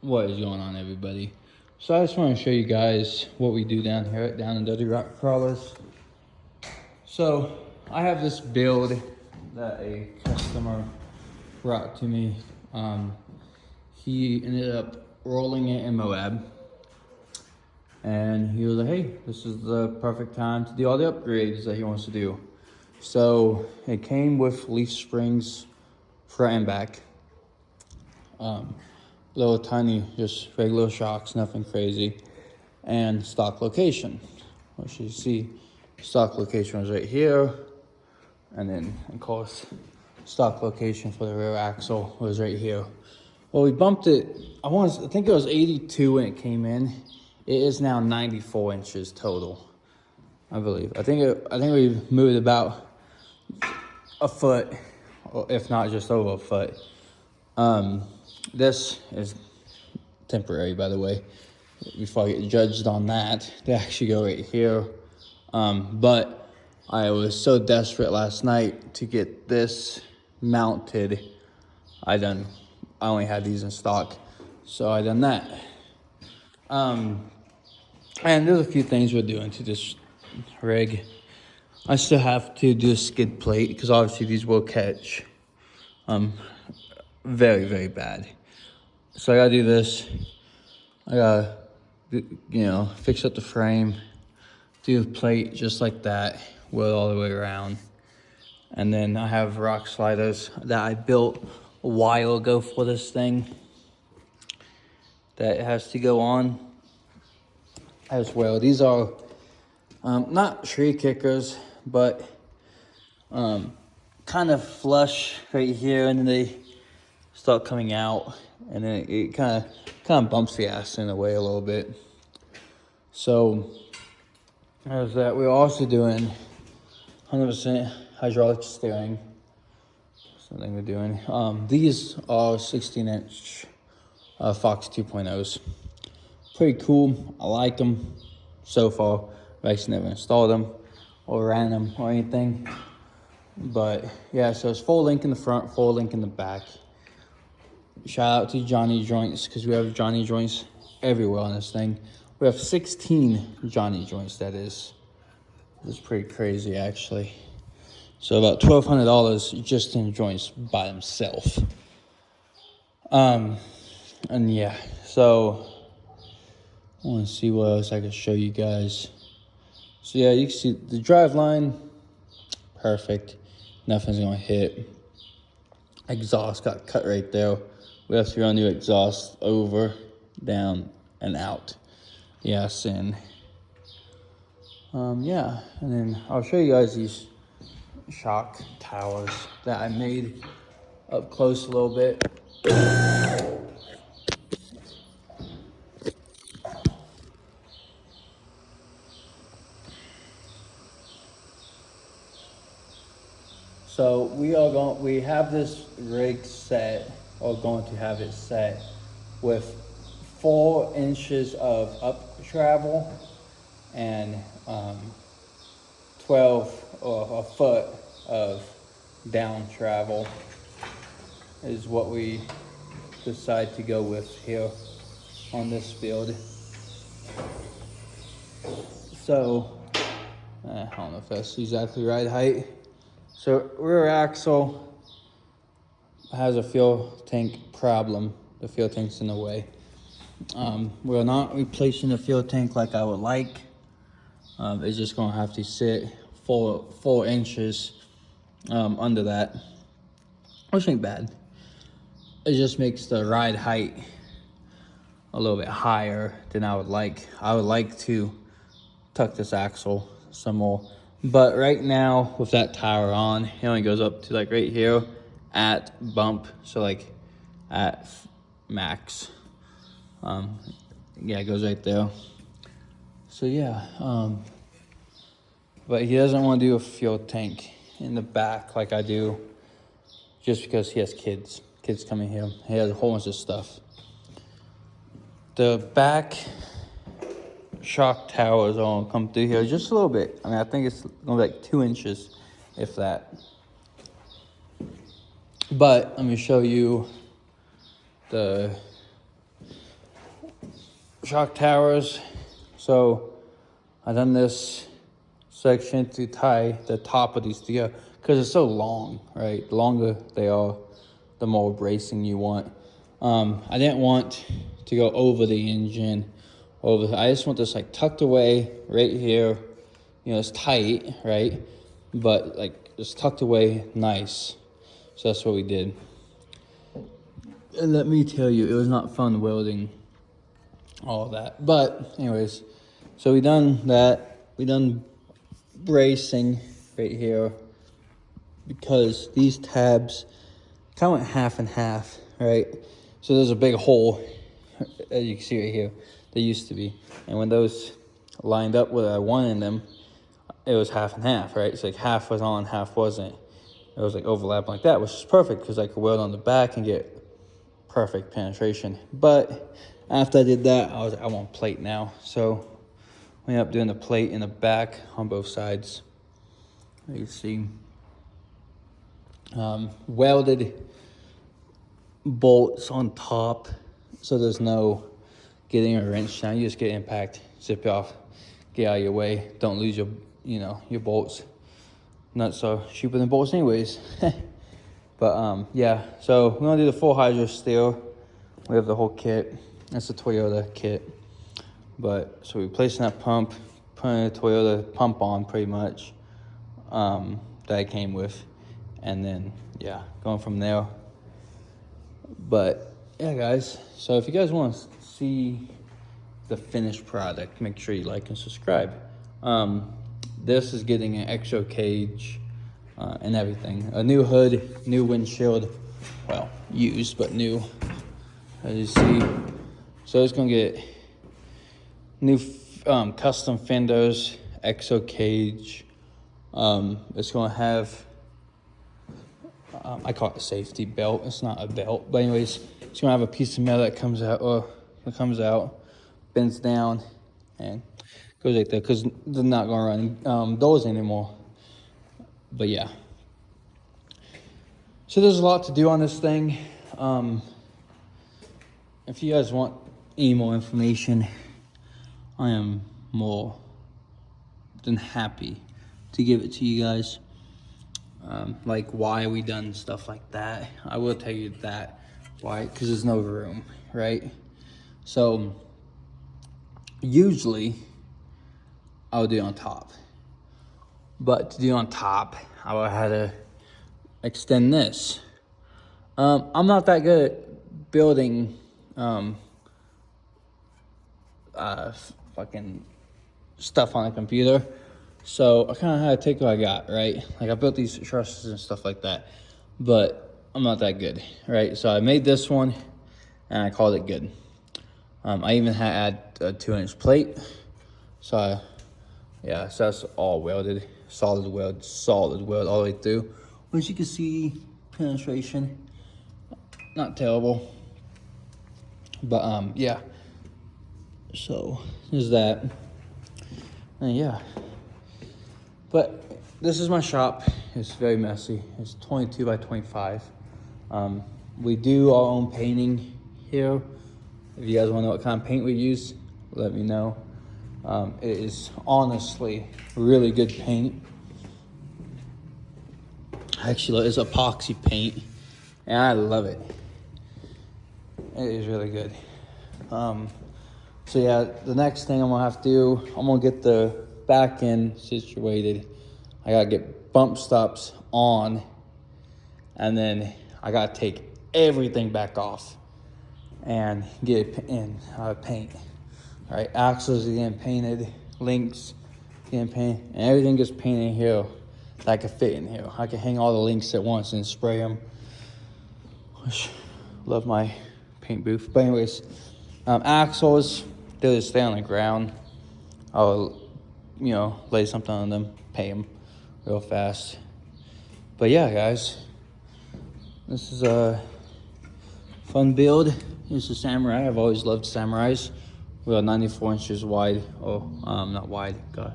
What is going on, everybody? So I just want to show you guys what we do down here at Down and Dirty Rock Crawlers. So I have this build that a customer brought to me. He ended up rolling it in Moab, and he was like, "Hey, this is the perfect time to do all the upgrades that he wants to do." So it came with leaf springs, front and back. Little tiny, just regular shocks, nothing crazy, and stock location, which you see, stock location was right here, and then of course, stock location for the rear axle was right here. Well, we bumped it. I think it was 82 when it came in. It is now 94 inches total, I believe. I think we moved about a foot, or if not just over a foot. This is temporary, by the way, before I get judged on that. They actually go right here. But I was so desperate last night to get this mounted. I only had these in stock, so I done that. And there's a few things we're doing to this rig. I still have to do a skid plate, because obviously these will catch very, very bad. So I gotta do this. I gotta, fix up the frame, do the plate just like that, wheel all the way around. And then I have rock sliders that I built a while ago for this thing that has to go on as well. These are not tree kickers, but kind of flush right here, and then they start coming out, and then it kind of bumps the ass in a way a little bit. So there's that. We're also doing 100% hydraulic steering. Something we're doing. These are 16-inch Fox 2.0s. Pretty cool. I like them so far. I've actually never installed them or ran them or anything. But yeah, so it's full link in the front, full link in the back. Shout out to Johnny Joints, because we have Johnny Joints everywhere on this thing. We have 16 Johnny Joints, that is. It's pretty crazy, actually. So about $1,200 just in joints by themselves. And yeah, so I want to see what else I can show you guys. So yeah, you can see the drive line, perfect. Nothing's gonna hit. Exhaust got cut right there. We have to run new exhaust over, down, and out. Yes, and yeah, and then I'll show you guys these shock towers that I made up close a little bit. So we have this rig set, or going to have it set, with 4 inches of up travel and 12 or a foot of down travel is what we decide to go with here on this build. So I don't know if that's exactly right height. So rear axle has a fuel tank problem. The fuel tank's in the way. We're not replacing the fuel tank like I would like. It's just gonna have to sit 4 inches under that, which ain't bad. It just makes the ride height a little bit higher than I would like. I would like to tuck this axle some more, but right now with that tower on, it only goes up to like right here at bump, so like at max. Yeah, it goes right there. So yeah, but he doesn't want to do a fuel tank in the back like I do, just because he has kids coming here. He has a whole bunch of stuff. The back shock towers all come through here just a little bit. I mean, I think it's gonna be like 2 inches, if that. But let me show you the shock towers. So I done this section to tie the top of these together because it's so long, right? The longer they are, the more bracing you want. I didn't want to go over the engine. I just want this like tucked away right here. You know, it's tight, right? But like it's tucked away nice. So that's what we did. And let me tell you, it was not fun welding all that. But anyways, so we done that. We done bracing right here because these tabs kind of went half and half, right? So there's a big hole, as you can see right here. There used to be. And when those lined up where I wanted them, it was half and half, right? So like half was on, half wasn't. It was like overlapping like that, which is perfect because I could weld on the back and get perfect penetration. But after I did that, I was like, I want plate now. So we ended up doing the plate in the back on both sides. You can see welded bolts on top, so there's no getting a wrench down. You just get impact, zip it off, get out of your way. Don't lose your, your bolts. Nuts are cheaper than bolts anyways. But yeah, so we're gonna do the full hydro steel. We have the whole kit. That's the Toyota kit. But so we're placing that pump, putting a Toyota pump on pretty much that I came with, and then yeah, going from there. But yeah, guys, so if you guys want to see the finished product, make sure you like and subscribe. This is getting an extra cage and everything, a new hood, new windshield, well, used but new, as you see. So it's gonna get new custom fenders, exo cage. It's gonna have I call it a safety belt. It's not a belt, but anyways, it's gonna have a piece of metal that comes out, bends down, and goes like that because they're not gonna run doors anymore. But yeah, so there's a lot to do on this thing. If you guys want any more information, I am more than happy to give it to you guys. Like why we done stuff like that. I will tell you that. Why? Because there's no room, right? So usually I would do it on top. But to do on top, I would have to extend this. I'm not that good at building fucking stuff on a computer. So I kind of had to take what I got, right? Like I built these trusses and stuff like that, but I'm not that good, right? So I made this one and I called it good. I even had a 2-inch plate. So yeah, so that's all welded, solid weld all the way through. As you can see, penetration, not terrible. But yeah, so there's that. And yeah. But this is my shop. It's very messy. It's 22 by 25. We do our own painting here. If you guys want to know what kind of paint we use, let me know. It is honestly really good paint. Actually, it's epoxy paint, and I love it. It is really good. So yeah, the next thing I'm gonna have to do, I'm gonna get the back end situated. I gotta get bump stops on, and then I gotta take everything back off and get it in paint. All right, axles are getting painted, links getting painted, and everything gets painted here that I can fit in here. I can hang all the links at once and spray them. Love my paint booth. But anyways, axles, they'll just stay on the ground. I'll lay something on them, pay them real fast. But yeah, guys, this is a fun build. This is Samurai. I've always loved Samurais. We are 94 inches wide. Oh, not wide, God.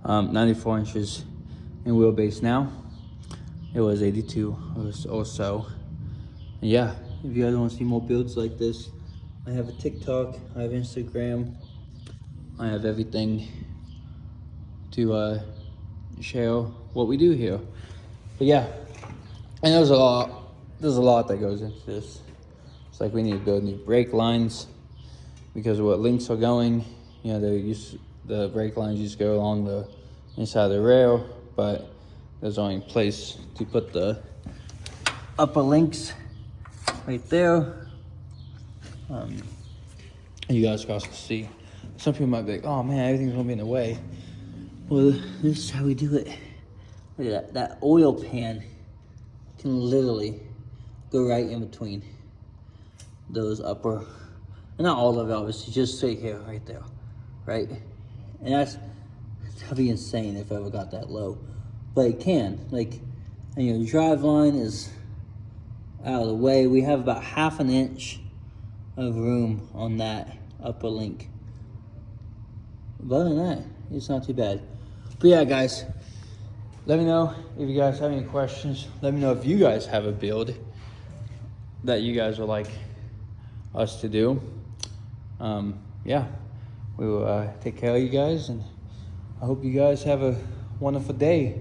94 inches in wheelbase now. It was 82 or so. And yeah, if you guys want to see more builds like this, I have a TikTok, I have Instagram, I have everything to share what we do here. But yeah, and there's a lot that goes into this. It's like we need to build new brake lines because of what links are going. You know, the brake lines used to go along the inside of the rail, but there's only a place to put the upper links right there. You guys can also see. Some people might be like, "Oh man, everything's gonna be in the way." Well, this is how we do it. Look at that. That oil pan can literally go right in between those upper, and not all of it, obviously, just right here, right there, right? And that'd be insane if it ever got that low, but it can. Like, and your drive line is out of the way. We have about 1/2 inch of room on that upper link. But other than that, it's not too bad. But yeah, guys, let me know if you guys have any questions. Let me know if you guys have a build that you guys would like us to do. Yeah, we will take care of you guys, and I hope you guys have a wonderful day.